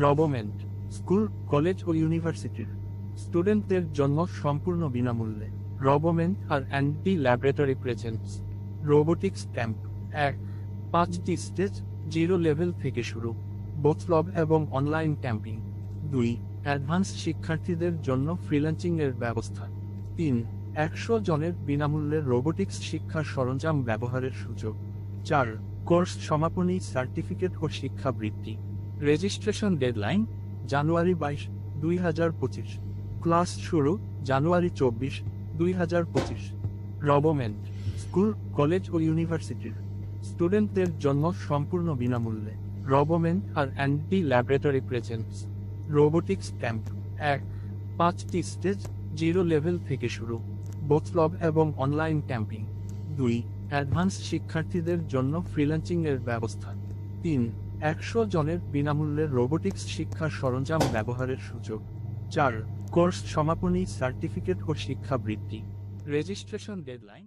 রবোমেন্ট school, college ও ইউনিভার্সিটির স্টুডেন্টদের জন্য সম্পূর্ণ বিনামূল্যে রবোমেন্ট আর anti laboratory presents robotics camp 1 5টি স্টেজ, 0 লেভেল থেকে শুরু, বোথ ল্যাব এবং অনলাইন ক্যাম্পিং। 2 অ্যাডভান্স শিক্ষার্থীদের জন্য ফ্রিল্যান্সিং এর ব্যবস্থা। 3 100 জনের বিনামূল্যে রোবোটিক্স শিক্ষার সরঞ্জাম ব্যবহারের সুযোগ। 4 কোর্স সমাপনী সার্টিফিকেট ও শিক্ষাবৃত্তি। রেজিস্ট্রেশন ডেডলাইন জানুয়ারি 22, 2025। ক্লাস শুরু জানুয়ারি 24, 2025। রবোমেন্ট স্কুল, কলেজ ও ইউনিভার্সিটির স্টুডেন্টদের জন্য সম্পূর্ণ বিনামূল্যে রবোমেন্ট আর anti laboratory presents robotics camp 1 5টি স্টেজ, 0 লেভেল থেকে শুরু, বোথ ল্যাব এবং অনলাইন ক্যাম্পিং। 2 অ্যাডভান্স শিক্ষার্থীদের জন্য ফ্রিল্যান্সিং এর ব্যবস্থা। 3 100 জনের বিনামূল্যে রোবোটিক্স শিক্ষার সরঞ্জাম ব্যবহারের সুযোগ। 4 কোর্স সমাপনী সার্টিফিকেট ও শিক্ষাবৃত্তি। Registration deadline